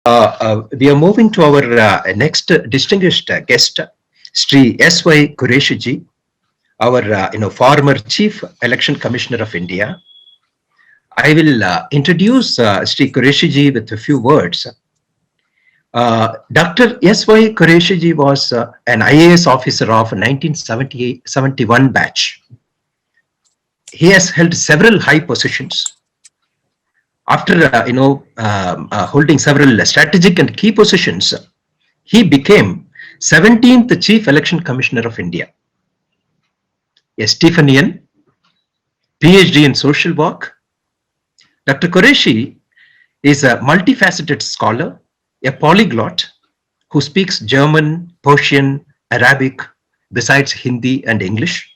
We are moving to our next distinguished guest, Sri S.Y. Quraishi ji, our former Chief Election Commissioner of India. I will introduce Sri Quraishi ji with a few words. Dr. S.Y. Quraishi ji was an IAS officer of 1971 batch. He has held several high positions. After holding several strategic and key positions, he became 17th Chief Election Commissioner of India. A Stephanian, PhD in social work. Dr. Quraishi is a multifaceted scholar, a polyglot who speaks German, Persian, Arabic, besides Hindi and English.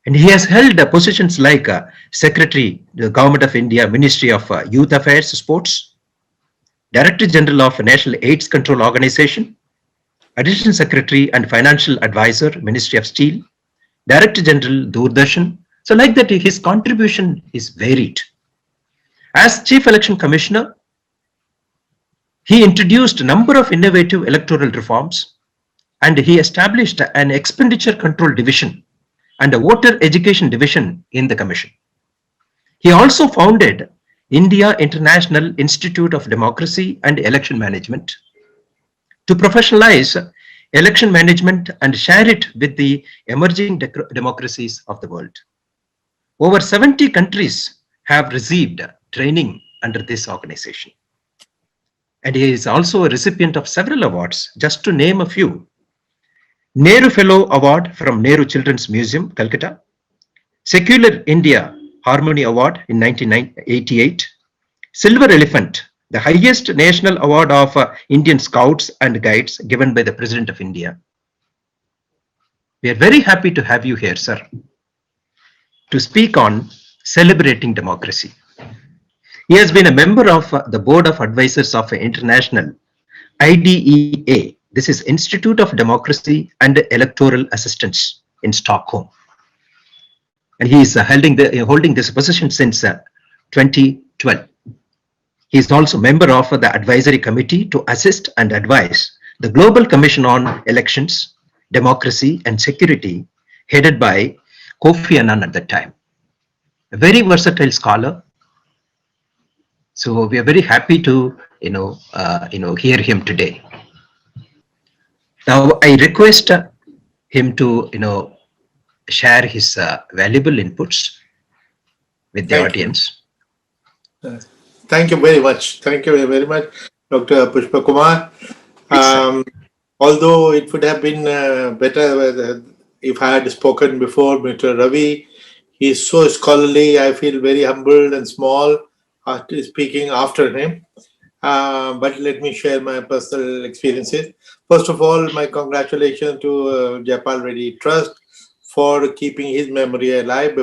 And he has held positions like Secretary, the Government of India, Ministry of Youth Affairs, Sports, Director General of National AIDS Control Organization, Additional Secretary and Financial Advisor, Ministry of Steel, Director General, Doordarshan. So like that, his contribution is varied. As Chief Election Commissioner, he introduced a number of innovative electoral reforms, and he established an expenditure control division and a voter education division in the commission. He also founded India International Institute of Democracy and Election Management to professionalize election management and share it with the emerging democracies of the world. Over 70 countries have received training under this organization. And he is also a recipient of several awards, just to name a few. Nehru Fellow Award from Nehru Children's Museum, Calcutta. Secular India Harmony Award in 1988. Silver Elephant, the highest national award of Indian Scouts and Guides given by the President of India. We are very happy to have you here, sir, to speak on celebrating democracy. He has been a member of the Board of Advisors of International IDEA. This is Institute of Democracy and Electoral Assistance in Stockholm. And he is holding this position since 2012. He is also member of the Advisory Committee to assist and advise the Global Commission on Elections, Democracy and Security, headed by Kofi Annan at that time. A very versatile scholar. So we are very happy to hear him today. Now I request him to share his valuable inputs with the audience. Thank you very much. Thank you very much, Dr. Pushpa Kumar. Although it would have been better if I had spoken before Mr. Ravi. He is so scholarly. I feel very humbled and small after speaking after him. But let me share my personal experiences. First of all, my congratulations to Jaipal Reddy Trust for keeping his memory alive.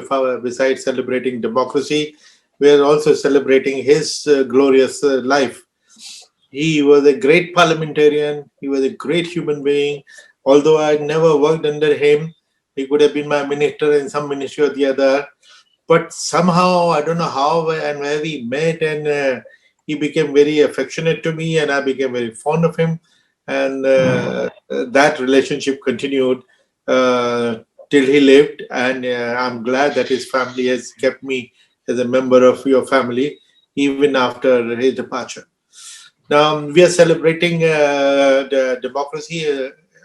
Besides celebrating democracy, we are also celebrating his glorious life. He was a great parliamentarian. He was a great human being. Although I never worked under him, he could have been my minister in some ministry or the other. But somehow, I don't know how and where we met, and he became very affectionate to me, and I became very fond of him. And that relationship continued till he lived. And I'm glad that his family has kept me as a member of your family, even after his departure. Now, we are celebrating the democracy,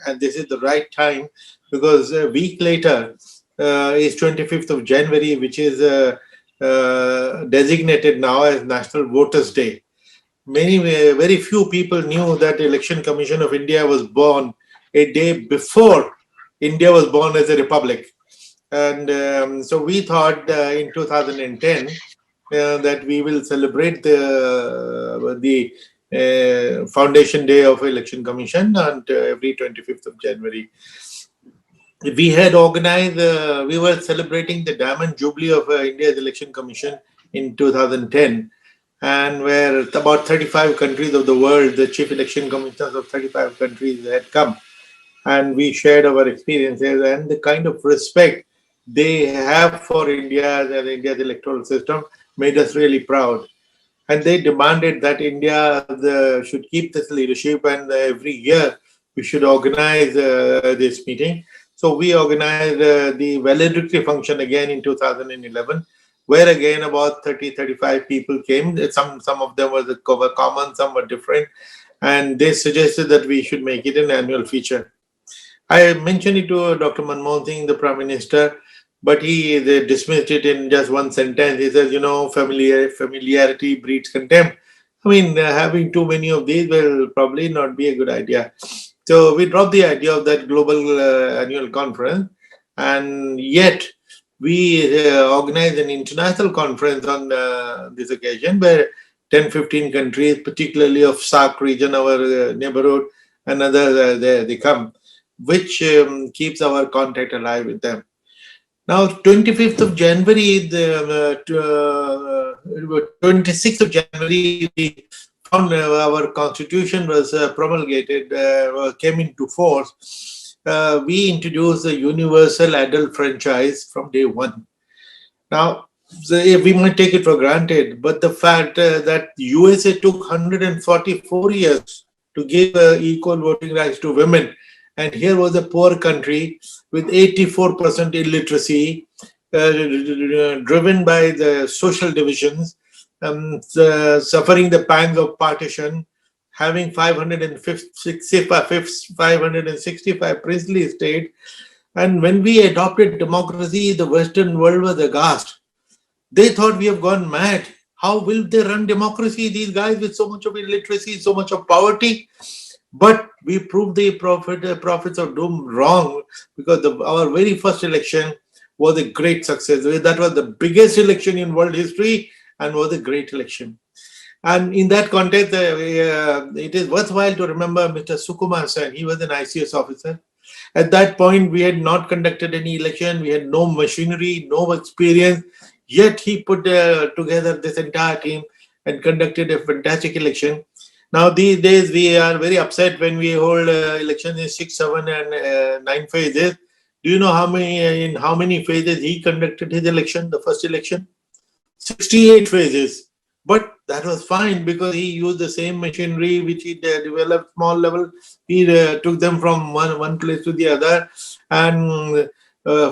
and this is the right time, because a week later is 25th of January, which is designated now as National Voters' Day. Very few people knew that the Election Commission of India was born a day before India was born as a republic. And so we thought in 2010 that we will celebrate the Foundation Day of Election Commission on every 25th of January. We had organized, we were celebrating the Diamond Jubilee of India's Election Commission in 2010, and where about 35 countries of the world, the chief election commissioners of 35 countries had come, and we shared our experiences and the kind of respect they have for India and India's electoral system made us really proud. and they demanded that India should keep this leadership, and every year we should organize this meeting. So we organized the valedictory function again in 2011, where again about 30-35 people came. Some of them were common, some were different, and they suggested that we should make it an annual feature. I mentioned it to Dr. Manmohan Singh, the Prime Minister, but they dismissed it in just one sentence. He says, familiarity breeds contempt. I mean, having too many of these will probably not be a good idea. So we dropped the idea of that global annual conference, and yet we organized an international conference on this occasion where 10-15 countries, particularly of SAARC region, our neighborhood, and others, they come, which keeps our contact alive with them. Now, 25th of January, 26th of January, we found our constitution was promulgated, came into force. We introduced the universal adult franchise from day one. Now, we might take it for granted, but the fact that USA took 144 years to give equal voting rights to women, and here was a poor country with 84% illiteracy, driven by the social divisions, suffering the pangs of partition, having 565 princely states. And when we adopted democracy, the Western world was aghast. They thought we have gone mad. How will they run democracy? These guys with so much of illiteracy, so much of poverty. But we proved the prophets of doom wrong, because our very first election was a great success. That was the biggest election in world history and was a great election. And in that context, it is worthwhile to remember Mr. Sukumar Sen. He was an ICS officer. At that point, we had not conducted any election. We had no machinery, no experience. Yet he put together this entire team and conducted a fantastic election. Now, these days, we are very upset when we hold elections in 6, 7, and 9 phases. Do you know in how many phases he conducted his election, the first election? 68 phases. But that was fine, because he used the same machinery which he developed small level. He took them from one place to the other. And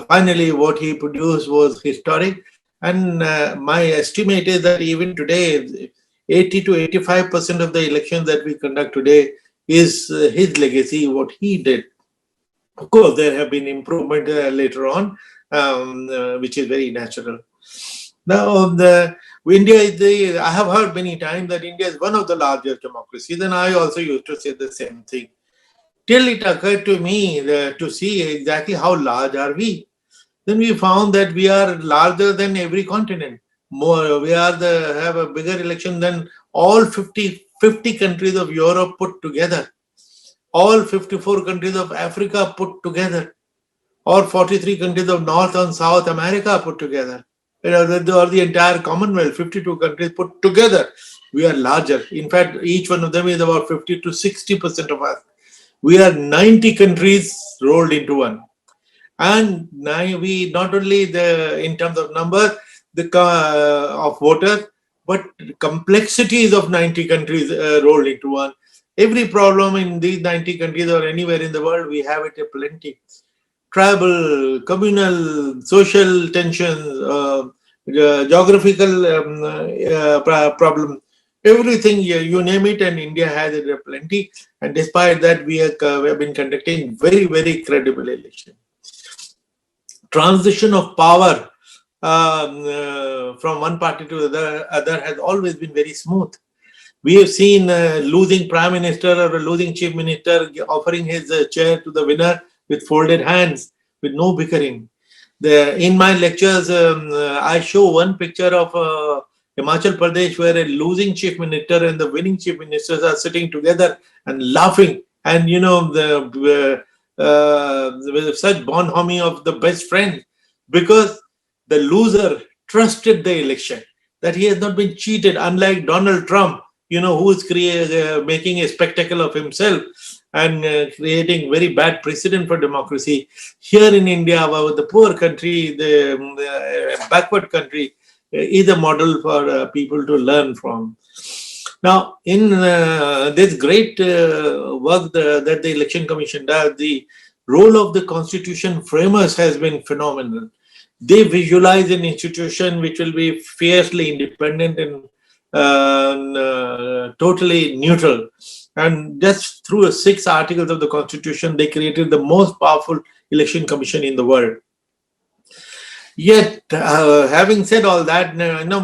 finally, what he produced was historic. And my estimate is that even today, 80 to 85% of the elections that we conduct today is his legacy, what he did. Of course, there have been improvements later on, which is very natural. Now, India I have heard many times that India is one of the largest democracies, and I also used to say the same thing. Till it occurred to me to see exactly how large are we. Then we found that we are larger than every continent. We have a bigger election than all 50 countries of Europe put together, all 54 countries of Africa put together, or 43 countries of North and South America put together, or the entire Commonwealth, 52 countries put together. We are larger. In fact, each one of them is about 50 to 60% of us. We are 90 countries rolled into one. And now we not only in terms of number of voters, but complexities of 90 countries rolled into one. Every problem in these 90 countries or anywhere in the world, we have it plenty. Tribal, communal, social tensions, geographical problem, everything, you name it, and India has it plenty. And despite that, we have been conducting very, very credible elections. Transition of power from one party to the other has always been very smooth. We have seen losing prime minister or a losing chief minister offering his chair to the winner with folded hands, with no bickering. In my lectures, I show one picture of Himachal Pradesh where a losing chief minister and the winning chief ministers are sitting together and laughing, and with such bonhomie of the best friend, because the loser trusted the election, that he has not been cheated, unlike Donald Trump, who is making a spectacle of himself and creating very bad precedent for democracy. Here in India, the poor country, the backward country, is a model for people to learn from. Now, in this great work that the Election Commission does, the role of the constitution framers has been phenomenal. They visualize an institution which will be fiercely independent and totally neutral. And just through 6 articles of the Constitution, they created the most powerful election commission in the world. Yet, having said all that,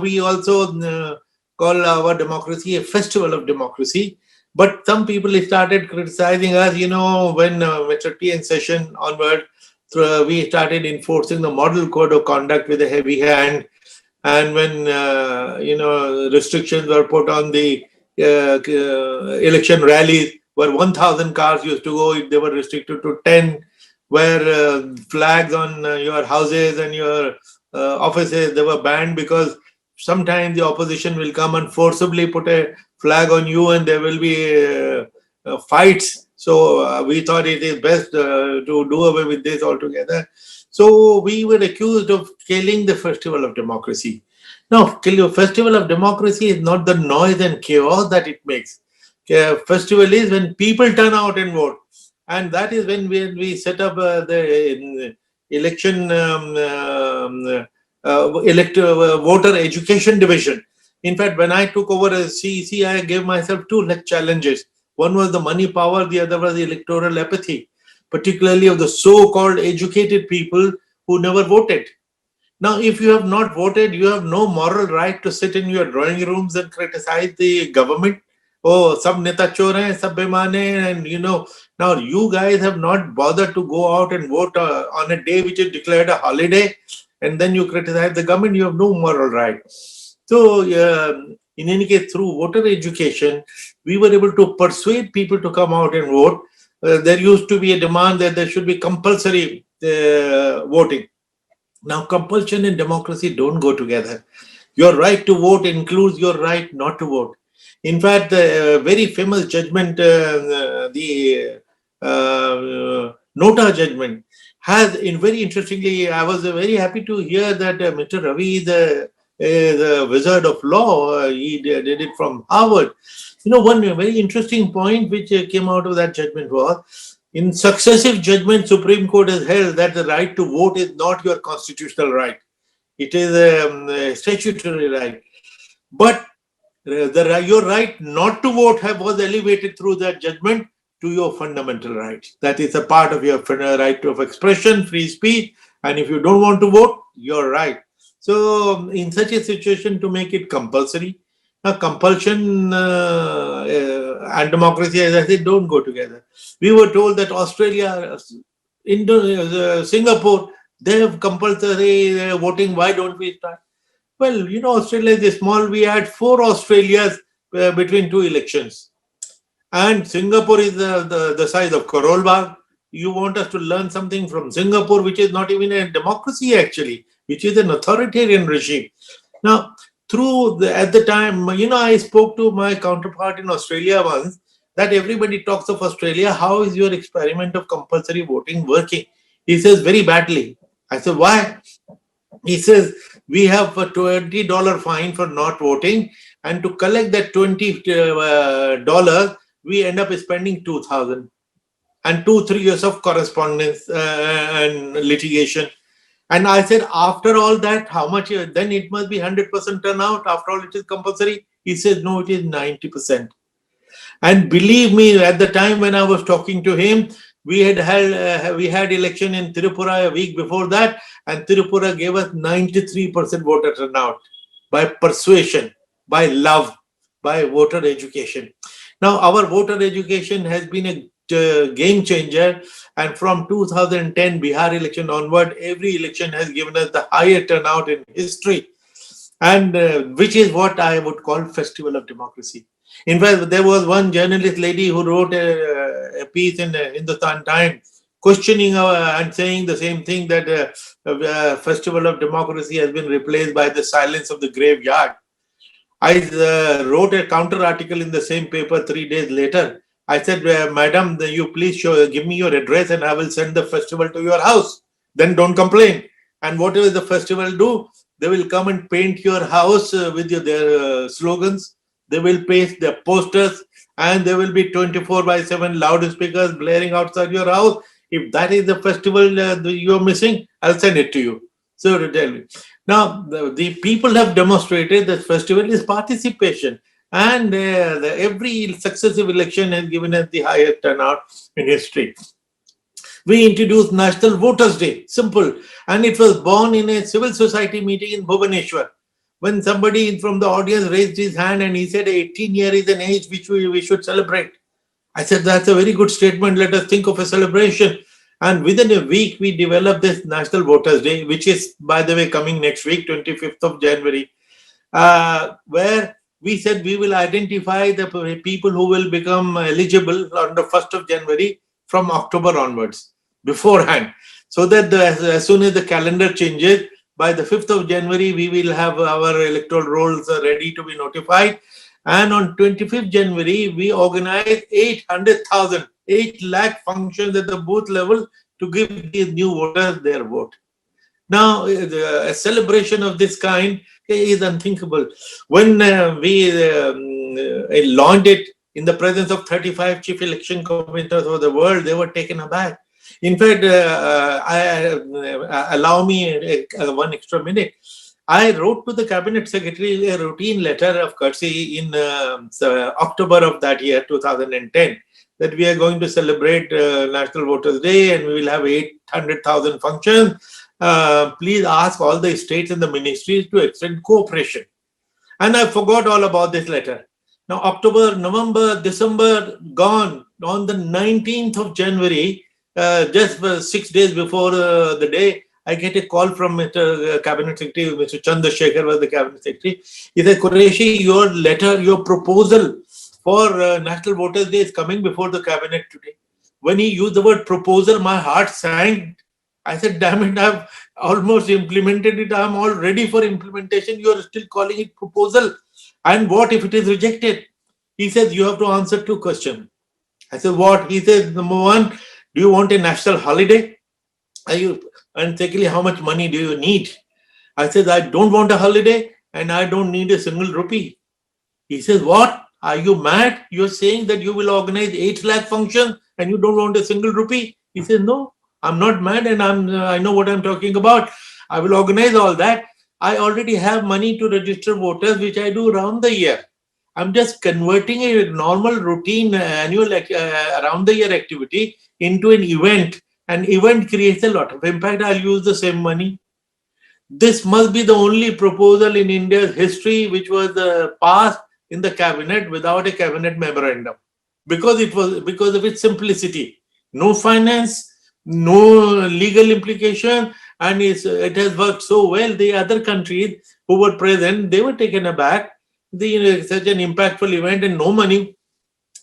we also call our democracy a festival of democracy. But some people started criticizing us, when Mr. T.N. session onward, we started enforcing the model code of conduct with a heavy hand. And when, restrictions were put on the election rallies, where 1,000 cars used to go, they were restricted to 10, where flags on your houses and your offices, they were banned because sometimes the opposition will come and forcibly put a flag on you and there will be fights. So we thought it is best to do away with this altogether. So we were accused of killing the festival of democracy. Now, festival of democracy is not the noise and chaos that it makes. Festival is when people turn out and vote. And that is when we set up the election voter education division. In fact, when I took over as CEC, I gave myself 2 challenges. One was the money power, the other was the electoral apathy, particularly of the so-called educated people who never voted. Now, if you have not voted, you have no moral right to sit in your drawing rooms and criticize the government. Oh, sab neta chor hain, sab beeman hain, and now you guys have not bothered to go out and vote on a day which is declared a holiday, and then you criticize the government. You have no moral right. So, in any case, through voter education, we were able to persuade people to come out and vote. There used to be a demand that there should be compulsory voting. Now, compulsion and democracy don't go together. Your right to vote includes your right not to vote. In fact, the very famous judgment, the Nota judgment, has, very interestingly, I was very happy to hear that Mr. Ravi is a wizard of law. He did it from Harvard. One very interesting point which came out of that judgment was, in successive judgments, Supreme Court has held that the right to vote is not your constitutional right. It is a statutory right. But your right not to vote was elevated through that judgment to your fundamental rights. That is a part of your right of expression, free speech. And if you don't want to vote, you're right. So in such a situation, to make it compulsory, compulsion and democracy, as I said, don't go together. We were told that Australia, Singapore, they have compulsory voting. Why don't we start? Well, Australia is small. We had 4 Australias between 2 elections. And Singapore is the size of Karol Bagh. You want us to learn something from Singapore, which is not even a democracy actually, which is an authoritarian regime. Now, at the time, I spoke to my counterpart in Australia once, that everybody talks of Australia. How is your experiment of compulsory voting working? He says, very badly. I said, why? He says, we have a $20 fine for not voting, and to collect that $20, we end up spending $2,000 and 2-3 years of correspondence and litigation. And I said, after all that, how much? Then it must be 100% turnout. After all, it is compulsory. He says, no, it is 90%. And believe me, at the time when I was talking to him, we had election in Tripura a week before that, and Tripura gave us 93% voter turnout by persuasion, by love, by voter education. Now, our voter education has been a game changer, and from 2010 Bihar election onward, every election has given us the higher turnout in history, and which is what I would call festival of democracy. In fact, there was one journalist lady who wrote a piece in the Hindustan Times questioning and saying the same thing, that festival of democracy has been replaced by the silence of the graveyard. I wrote a counter article in the same paper 3 days later. I said, madam, you please give me your address and I will send the festival to your house. Then don't complain. And what will the festival do? They will come and paint your house with their slogans. They will paste their posters, and there will be 24/7 loudspeakers blaring outside your house. If that is the festival you are missing, I'll send it to you. So to tell me. Now, the people have demonstrated that festival is participation, and every successive election has given us the highest turnout in history. We introduced National Voters Day, simple, and it was born in a civil society meeting in Bhubaneswar. When somebody from the audience raised his hand and he said 18 years is an age which we should celebrate. I said, that's a very good statement. Let us think of a celebration. And within a week, we developed this National Voters Day, which is, by the way, coming next week, 25th of January, where we said we will identify the people who will become eligible on the 1st of January from October onwards, beforehand, so that as soon as the calendar changes, by the 5th of January, we will have our electoral rolls ready to be notified. And on 25th January, we organized 800,000, 8 lakh functions at the booth level to give these new voters their vote. Now, a celebration of this kind is unthinkable. When we launched it in the presence of 35 chief election commissioners of the world, they were taken aback. In fact, allow me one extra minute. I wrote to the cabinet secretary a routine letter of courtesy in October of that year, 2010, that we are going to celebrate National Voters Day and we will have 800,000 functions. Please ask all the states and the ministries to extend cooperation. And I forgot all about this letter. Now, October, November, December gone. On the 19th of January, just 6 days before the day, I get a call from Mr. Cabinet Secretary, Mr. Chandrasekhar was the Cabinet Secretary. He said, Quraishi, your letter, your proposal for National Voters Day is coming before the Cabinet today. When he used the word proposal, my heart sank. I said, damn it, I've almost implemented it. I'm all ready for implementation. You are still calling it proposal. And what if it is rejected? He says, you have to answer 2 questions. I said, what? He says, number 1, do you want a national holiday? And secondly, how much money do you need? I said, I don't want a holiday and I don't need a single rupee. He says, what? Are you mad? You're saying that you will organize 8 lakh functions and you don't want a single rupee? He says, no, I'm not mad and I know what I'm talking about. I will organize all that. I already have money to register voters, which I do around the year. I'm just converting a normal routine annual around the year activity into an event. An event creates a lot of impact. I'll use the same money. This must be the only proposal in India's history which was passed in the cabinet without a cabinet memorandum, because of its simplicity. No finance, no legal implication, and it has worked so well. The other countries who were present, they were taken aback. Such an impactful event and no money.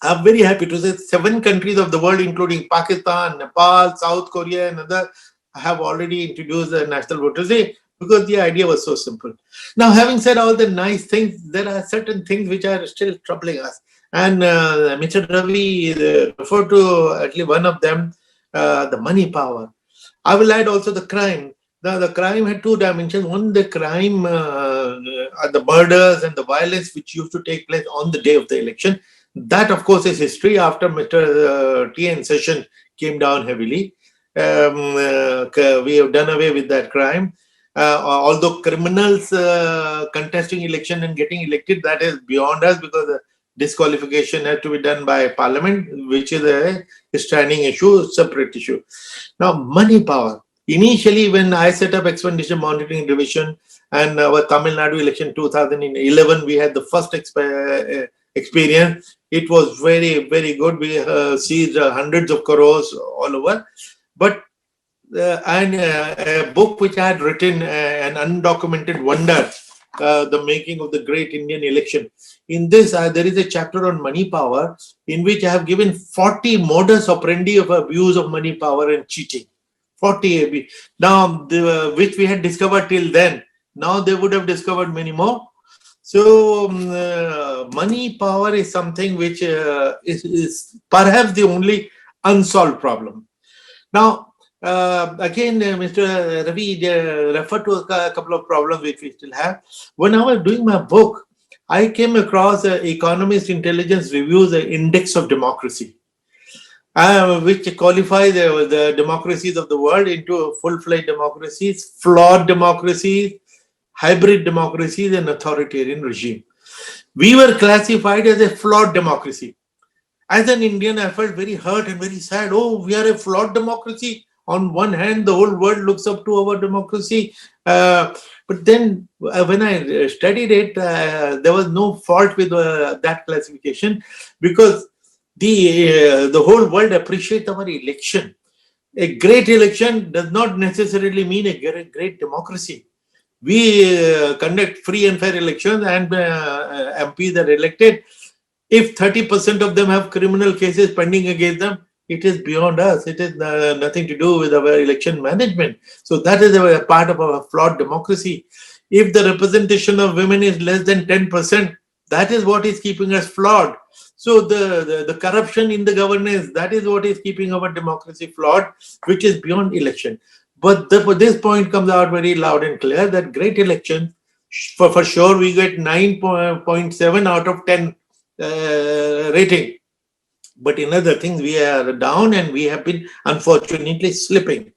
I'm very happy to say 7 countries of the world, including Pakistan, Nepal, South Korea, and others, have already introduced the National Voters Day because the idea was so simple. Now, having said all the nice things, there are certain things which are still troubling us. And Mr. Ravi referred to at least one of them, the money power. I will add also the crime. The crime had 2 dimensions. One, the crime, the murders and the violence which used to take place on the day of the election. That, of course, is history after Mr. T.N. Session came down heavily. We have done away with that crime. Although criminals contesting election and getting elected, that is beyond us because the disqualification has to be done by Parliament, which is a standing issue, separate issue. Now, money power. Initially, when I set up Expenditure Monitoring Division and our Tamil Nadu election 2011, we had the first experience. It was very, very good. We seized hundreds of crores all over. But a book which I had written, an undocumented wonder, the making of the great Indian election. In this, there is a chapter on money power in which I have given 40 modus operandi of abuse of money power and cheating. 40 now, which we had discovered till then. Now they would have discovered many more. So money power is something which is perhaps the only unsolved problem. Now, Again, Mr. Ravi referred to a couple of problems which we still have. When I was doing my book, I came across Economist Intelligence Reviews Index of Democracy, which qualify the democracies of the world into full-fledged democracies, flawed democracies, hybrid democracies, and authoritarian regime. We were classified as a flawed democracy. As an Indian, I felt very hurt and very sad. Oh, we are a flawed democracy. On one hand, the whole world looks up to our democracy. But then when I studied it, there was no fault with that classification, because the whole world appreciates our election. A great election does not necessarily mean a great democracy. We conduct free and fair elections, and MPs are elected. If 30% of them have criminal cases pending against them, it is beyond us. It is nothing to do with our election management. So that is a part of our flawed democracy. If the representation of women is less than 10%, that is what is keeping us flawed. So the corruption in the governance, that is what is keeping our democracy flawed, which is beyond election. But this point comes out very loud and clear that great election, for sure, we get 9.7 out of 10 rating. But in other things, we are down, and we have been unfortunately slipping.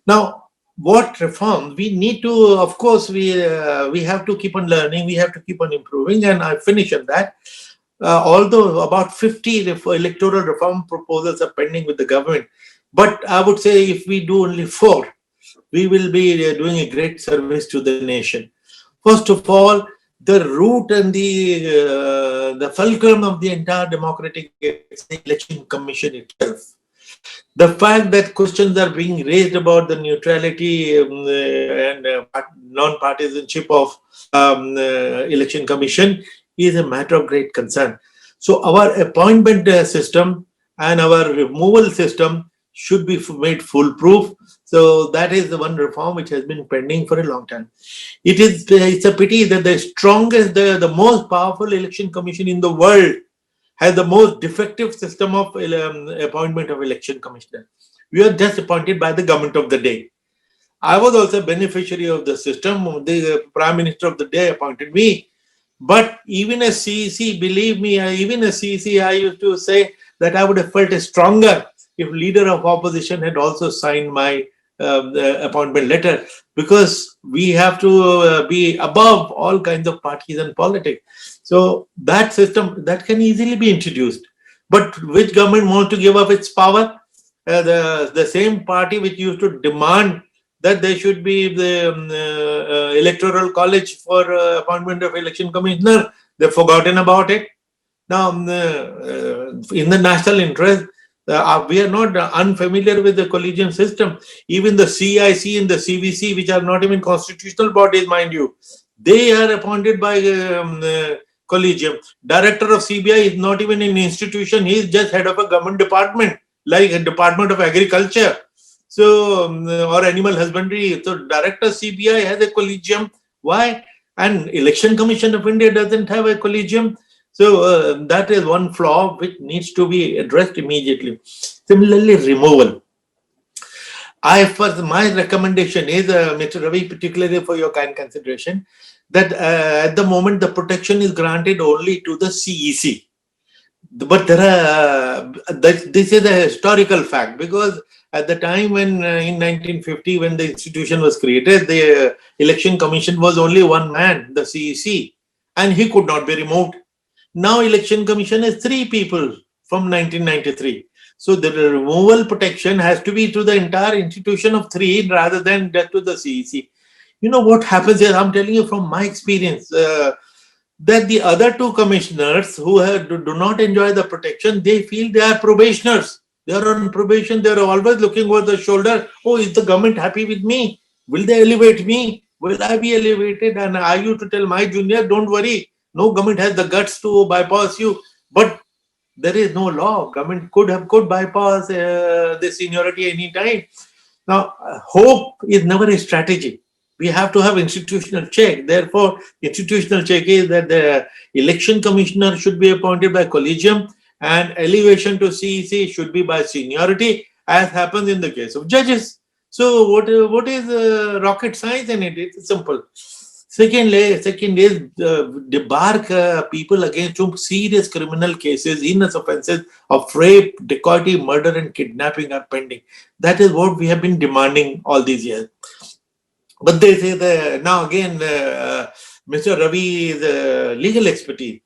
Now, what reforms we need to? Of course, we have to keep on learning. We have to keep on improving, and I finish on that. Although about 50 electoral reform proposals are pending with the government, but I would say if we do only 4, we will be doing a great service to the nation. First of all, the root and the fulcrum of the entire democratic election commission itself. The fact that questions are being raised about the neutrality and non-partisanship of election commission is a matter of great concern. So our appointment system and our removal system should be made foolproof. So that is the one reform which has been pending for a long time. It's a pity that the strongest, the most powerful election commission in the world has the most defective system of appointment of election commissioner. We are just appointed by the government of the day. I was also a beneficiary of the system. The Prime Minister of the day appointed me. But even as CEC, believe me, even as CEC, I used to say that I would have felt stronger if leader of opposition had also signed my appointment letter, because we have to be above all kinds of parties and politics. So that system, that can easily be introduced. But which government wants to give up its power? The same party which used to demand that there should be the electoral college for appointment of election commissioner, they've forgotten about it. Now, in the national interest, we are not unfamiliar with the collegium system. Even the CIC and the CVC, which are not even constitutional bodies, mind you, they are appointed by collegium. Director of CBI is not even an institution. He is just head of a government department, like a Department of Agriculture. So, or animal husbandry. So, Director CBI has a collegium. Why? And Election Commission of India doesn't have a collegium. So, that is one flaw which needs to be addressed immediately. Similarly, removal. My recommendation is, Mr. Ravi, particularly for your kind consideration, that at the moment the protection is granted only to the CEC. But this is a historical fact, because at the time when in 1950, when the institution was created, the election commission was only one man, the CEC, and he could not be removed. Now election commission is 3 people from 1993. So the removal protection has to be to the entire institution of 3 rather than just to the CEC. You know what happens is, I'm telling you from my experience, that the other 2 commissioners who do not enjoy the protection, they feel they are probationers. They are on probation. They are always looking over the shoulder. Oh, is the government happy with me? Will they elevate me? Will I be elevated? And I used to tell my junior, don't worry. No government has the guts to bypass you. But there is no law. Government could bypass the seniority any time. Now, hope is never a strategy. We have to have institutional check. Therefore, institutional check is that the election commissioner should be appointed by collegium, and elevation to CEC should be by seniority, as happens in the case of judges. So what is rocket science in it? It's simple. Second is debar people against whom serious criminal cases, heinous offences of rape, dacoity, murder and kidnapping are pending. That is what we have been demanding all these years. But they say that now again, Mr. Ravi is a legal expertise.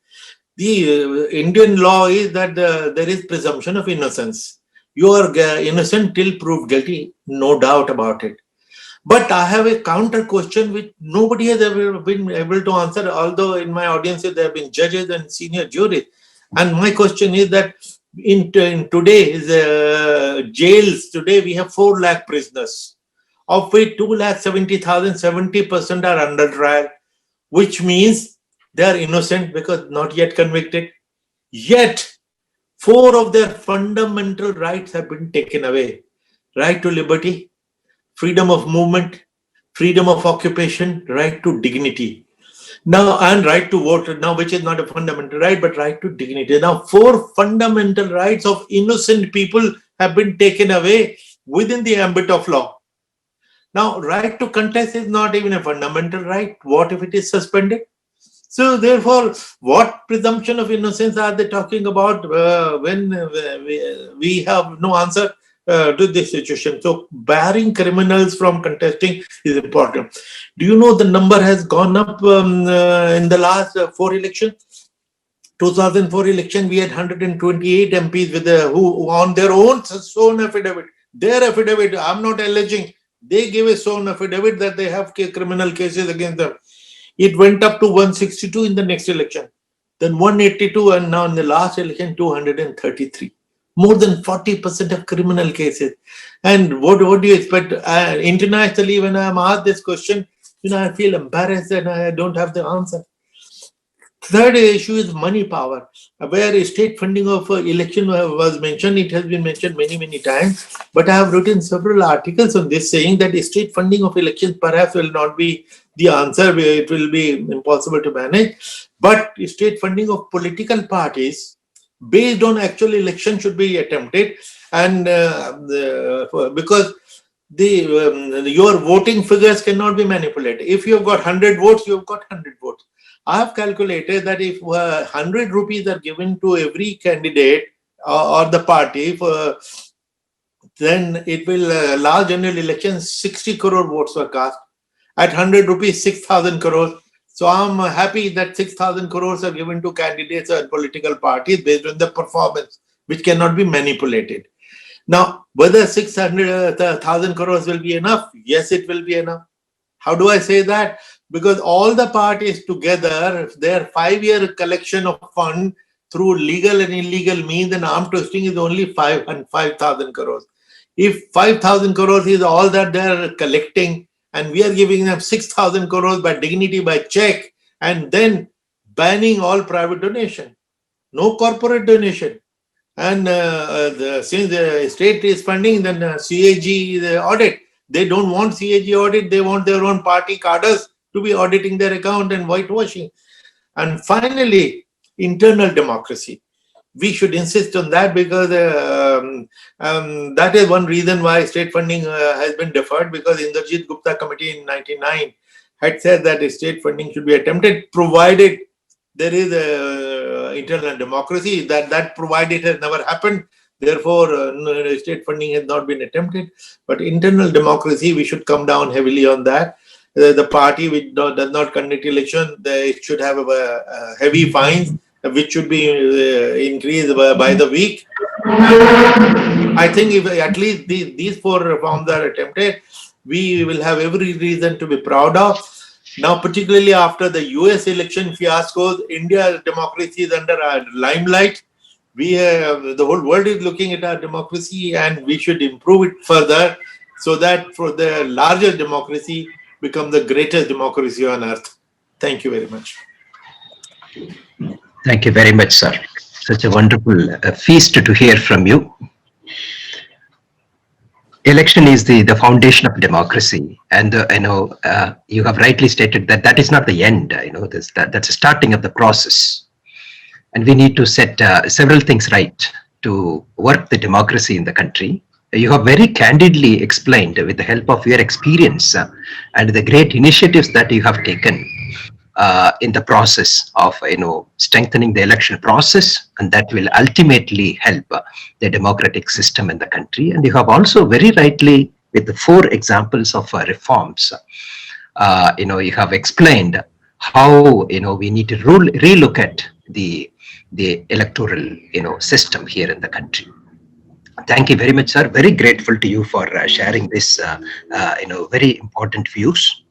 The Indian law is that there is presumption of innocence. You are innocent till proved guilty, no doubt about it. But I have a counter question which nobody has ever been able to answer, although in my audience there have been judges and senior juries. And my question is that in today's jails, today we have 4 lakh prisoners, of which 2,70,000, 70% are under trial, which means they are innocent because not yet convicted. Yet, 4 of their fundamental rights have been taken away. Right to liberty, freedom of movement, freedom of occupation, right to dignity. Now, and right to vote, now which is not a fundamental right, but right to dignity. Now, 4 fundamental rights of innocent people have been taken away within the ambit of law. Now, right to contest is not even a fundamental right. What if it is suspended? So, therefore, what presumption of innocence are they talking about when we have no answer to this situation? So, barring criminals from contesting is important. Do you know the number has gone up in the last 4 elections? 2004 election, we had 128 MPs with who on their own sworn affidavit. Their affidavit, I'm not alleging. They gave a sworn affidavit that they have criminal cases against them. It went up to 162 in the next election, then 182, and now in the last election, 233. More than 40% of criminal cases. And what do you expect? Internationally, when I'm asked this question, I feel embarrassed and I don't have the answer. Third issue is money power, where state funding of election was mentioned. It has been mentioned many, many times, but I have written several articles on this saying that state funding of elections perhaps will not be the answer. It will be impossible to manage. But state funding of political parties based on actual election should be attempted, and because your voting figures cannot be manipulated. If you have got 100 votes, you have got 100 votes. I have calculated that if 100 rupees are given to every candidate or the party, then it will last general election 60 crore votes were cast. At 100 rupees, 6,000 crores. So I'm happy that 6,000 crores are given to candidates and political parties based on the performance, which cannot be manipulated. Now, whether 600,000 crores will be enough? Yes, it will be enough. How do I say that? Because all the parties together, their 5-year collection of fund through legal and illegal means and arm twisting is only 5,000 crores. If 5,000 crores is all that they're collecting, and we are giving them 6,000 crores by dignity, by check, and then banning all private donation, no corporate donation. And since the state is funding, then CAG audit. They don't want CAG audit. They want their own party cadres to be auditing their account and whitewashing. And finally, internal democracy. We should insist on that because that is one reason why state funding has been deferred, because Indrajit Gupta committee in 1999 had said that state funding should be attempted provided there is internal democracy. That provided has never happened. Therefore, state funding has not been attempted. But internal democracy, we should come down heavily on that. The party which does not conduct election, it should have heavy fines, which should be increased by the week. I think if at least these 4 reforms are attempted, we will have every reason to be proud of. Now, particularly after the US election fiascos, India's democracy is under our limelight. The whole world is looking at our democracy, and we should improve it further so that for the larger democracy become the greatest democracy on earth. Thank you very much. Thank you very much, sir. Such a wonderful feast to hear from you. Election is the foundation of democracy, and you have rightly stated that that is not the end. That's a starting of the process, and we need to set several things right to work the democracy in the country. You have very candidly explained with the help of your experience and the great initiatives that you have taken in the process of strengthening the election process, and that will ultimately help the democratic system in the country. And you have also very rightly, with the 4 examples of reforms, you have explained how we need to relook at the electoral system here in the country. Thank you very much, sir. Very grateful to you for sharing this very important views.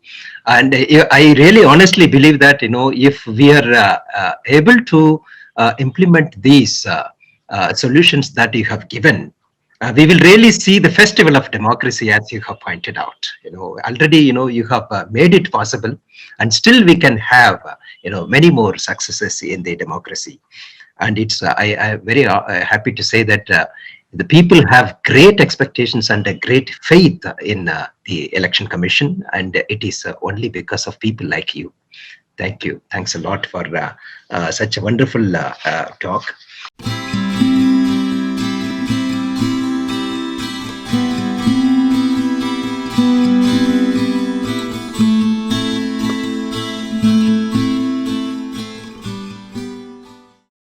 And I really honestly believe that if we are able to implement these solutions that you have given, we will really see the festival of democracy, as you have pointed out. Already you have made it possible, and still we can have many more successes in the democracy. And it's I'm very happy to say that the people have great expectations and a great faith in the Election Commission, and it is only because of people like you. Thank you. Thanks a lot for such a wonderful talk.